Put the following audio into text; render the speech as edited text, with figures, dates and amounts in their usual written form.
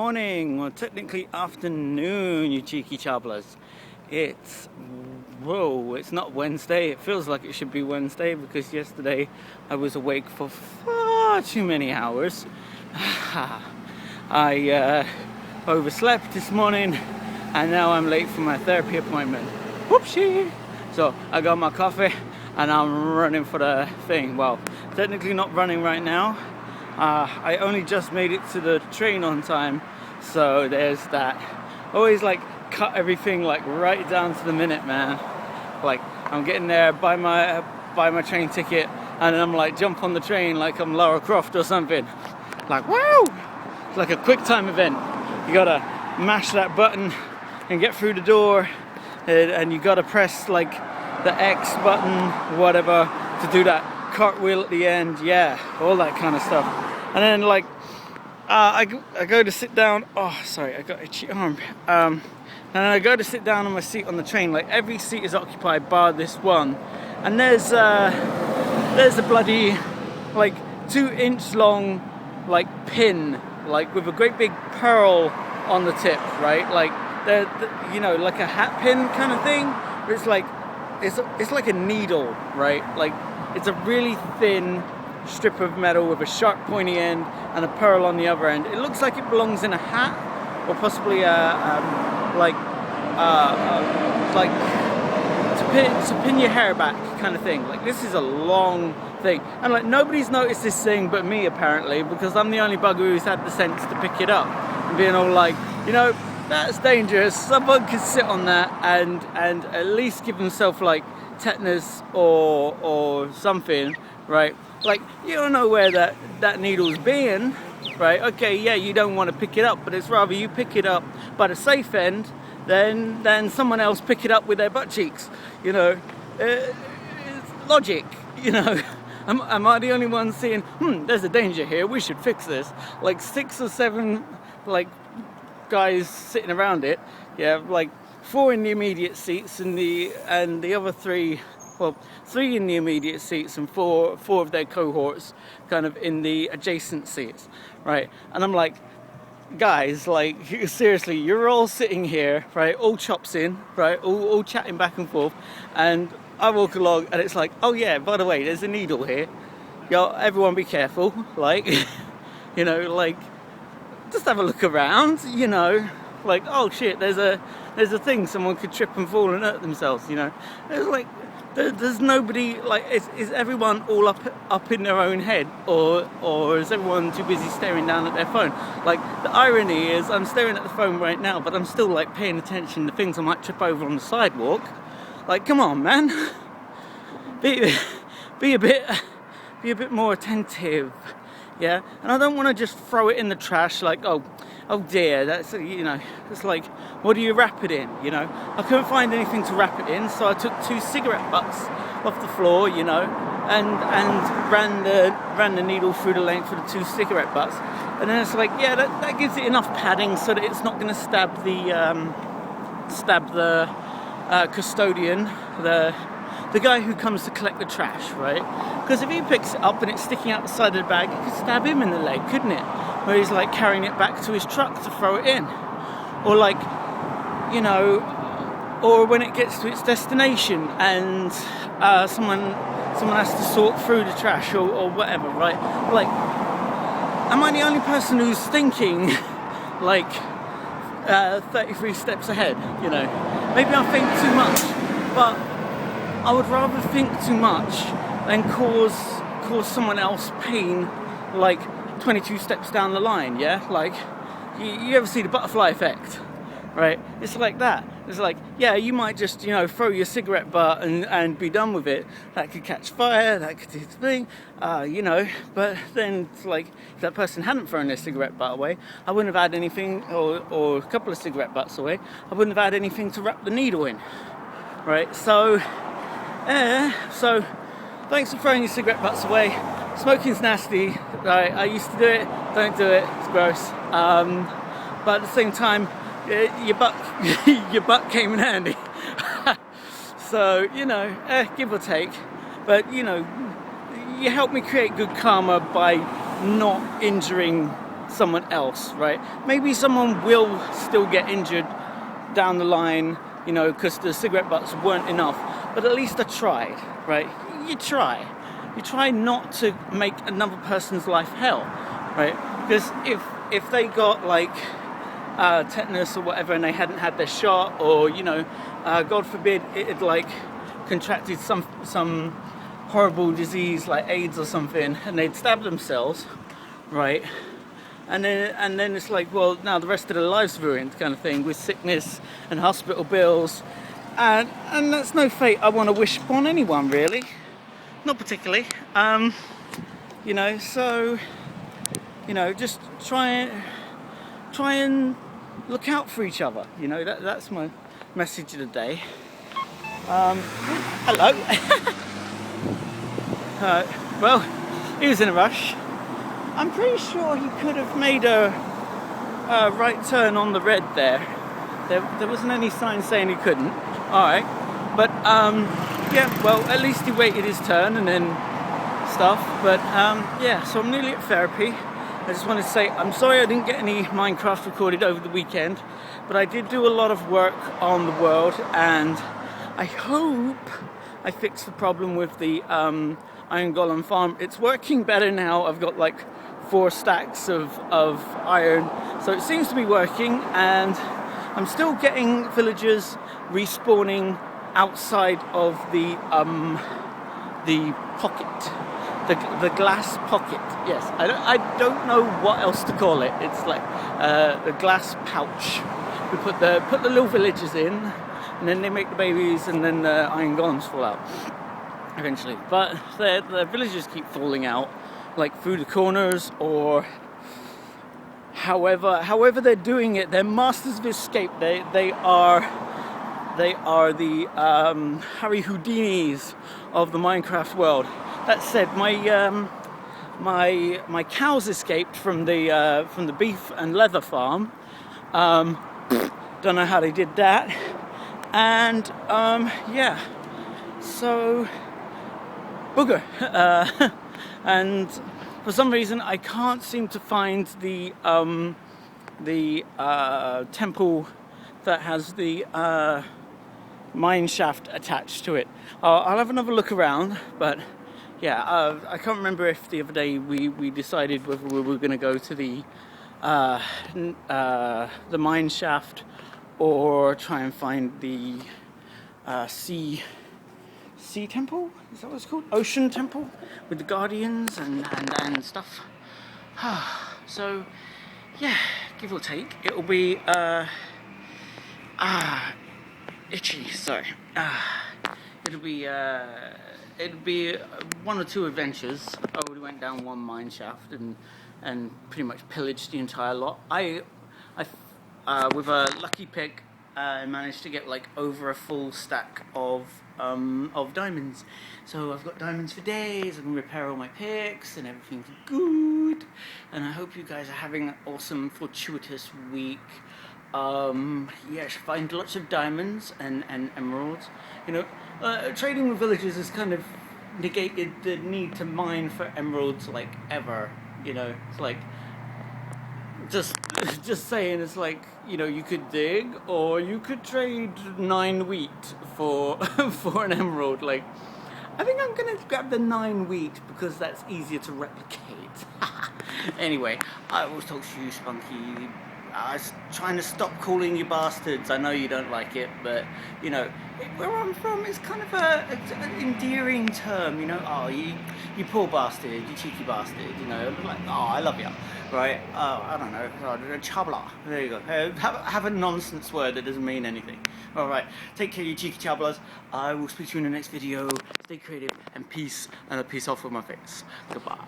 morning, or technically afternoon, you cheeky chabblers. It's not Wednesday. It feels like it should be Wednesday because yesterday I was awake for far too many hours. I overslept this morning and now I'm late for my therapy appointment. Whoopsie! So I got my coffee and I'm running for the thing. Well, technically not running right now. I only just made it to the train on time, so there's that. Always cut everything right down to the minute, man. I'm getting there, buy my train ticket, and then I'm jump on the train like I'm Lara Croft or something. Wow! It's like a quick time event. You gotta mash that button and get through the door, and you gotta press the X button, whatever, to do that cartwheel at the end. Yeah, all that kind of stuff. And then I go to sit down. Oh, sorry, I got a itchy arm. And I go to sit down on my seat on the train. Every seat is occupied bar this one. And there's a bloody 2-inch long pin with a great big pearl on the tip, right? Like a hat pin kind of thing. But it's like a needle, right? It's a really thin strip of metal with a sharp pointy end and a pearl on the other end. It looks like it belongs in a hat, or possibly to pin your hair back kind of thing. This is a long thing, and nobody's noticed this thing but me apparently, because I'm the only bugger who's had the sense to pick it up and being all that's dangerous. Someone could sit on that and at least give himself tetanus or something, right? You don't know where that needle's being, right? Okay, yeah, you don't want to pick it up, but it's rather you pick it up by the safe end than someone else pick it up with their butt cheeks. It's logic, Am I the only one seeing, there's a danger here, we should fix this? 6 or 7, guys sitting around it. Yeah, 4 in the immediate seats and the other 3, 3 in the immediate seats and four of their cohorts kind of in the adjacent seats, right? And I'm guys, seriously, you're all sitting here, right, all chops in, right, all chatting back and forth, and I walk along and it's oh yeah, by the way, there's a needle here. Yo, everyone be careful, just have a look around, oh shit, there's a thing, someone could trip and fall and hurt themselves, It's there's nobody, is everyone all up in their own head, or is everyone too busy staring down at their phone? The irony is I'm staring at the phone right now, but I'm still paying attention to things I might trip over on the sidewalk. Come on, man, be a bit more attentive. Yeah, and I don't want to just throw it in the trash oh dear, that's, it's what do you wrap it in, I couldn't find anything to wrap it in, so I took 2 cigarette butts off the floor, and ran the needle through the length of the 2 cigarette butts, and then it's yeah, that gives it enough padding so that it's not going to stab the custodian, the guy who comes to collect the trash, right? Because if he picks it up and it's sticking out the side of the bag, it could stab him in the leg, couldn't it? Where he's carrying it back to his truck to throw it in. Or or when it gets to its destination and someone has to sort through the trash or whatever, right? Am I the only person who's thinking 33 steps ahead, Maybe I think too much, but I would rather think too much than cause someone else pain 22 steps down the line, yeah? You ever see the butterfly effect, right? It's like that. It's yeah, you might just, throw your cigarette butt and be done with it. That could catch fire, that could do the thing, but then it's if that person hadn't thrown their cigarette butt away, I wouldn't have had anything, or a couple of cigarette butts away, I wouldn't have had anything to wrap the needle in, right? So thanks for throwing your cigarette butts away. Smoking's nasty, right? I used to do it, don't do it, it's gross. But at the same time, your butt came in handy. So, give or take. But, you help me create good karma by not injuring someone else, right? Maybe someone will still get injured down the line, you know, because the cigarette butts weren't enough, but at least I tried, right? You try not to make another person's life hell, right? Because if they got like tetanus or whatever and they hadn't had their shot, or you know, God forbid it had like contracted some horrible disease like AIDS or something, and they'd stabbed themselves, right? And then it's like, well, now the rest of their lives ruined, kind of thing, with sickness and hospital bills, and that's no fate I want to wish upon anyone, really. Not particularly. You know, so you know, just try and look out for each other. You know, that's my message of the day. Hello. Well, he was in a rush. I'm pretty sure he could have made a right turn on the red there. There wasn't any sign saying he couldn't. Alright. But, yeah, well, at least he waited his turn and then stuff. But, yeah, so I'm nearly at therapy. I just wanted to say, I'm sorry I didn't get any Minecraft recorded over the weekend. But I did do a lot of work on the world, and I hope I fixed the problem with the Iron Golem farm. It's working better now. I've got like 4 stacks of iron, so it seems to be working, and I'm still getting villagers respawning outside of the pocket, the glass pocket. Yes, I don't know what else to call it. It's like the glass pouch. We put the little villagers in, and then they make the babies, and then the iron golems fall out eventually. But the villagers keep falling out, like through the corners, or however they're doing it. They're masters of escape. They are the Harry Houdinis of the Minecraft world. That said, my cows escaped from the beef and leather farm. Don't know how they did that. And yeah, so booger. And for some reason I can't seem to find the temple that has the mine shaft attached to it. I'll have another look around, but yeah, I can't remember if the other day we decided whether we were going to go to the mine shaft or try and find the sea temple. Is that what it's called? Ocean temple with the guardians and stuff. So yeah, give or take, it'll be itchy. Sorry. It'll be 1 or 2 adventures. I already went down one mine shaft and pretty much pillaged the entire lot. I with a lucky pick, I managed to get like over a full stack of diamonds. So I've got diamonds for days. I can repair all my picks and everything's good. And I hope you guys are having an awesome, fortuitous week. Yeah, find lots of diamonds and emeralds. You know, trading with villagers has kind of negated the need to mine for emeralds like ever. You know, it's like just saying, it's like, you know, you could dig or you could trade 9 wheat for for an emerald. Like, I think I'm gonna grab the 9 wheat because that's easier to replicate. Anyway, I will talk to you, Spunky. I was trying to stop calling you bastards. I know you don't like it, but you know, where I'm from, it's kind of an endearing term. You know, oh, you poor bastard, you cheeky bastard. You know, like, oh, I love you, right? I don't know, chabla. There you go. Have a nonsense word that doesn't mean anything. All right, take care, you cheeky chablas. I will speak to you in the next video. Stay creative and peace, and a peace off with my face. Goodbye.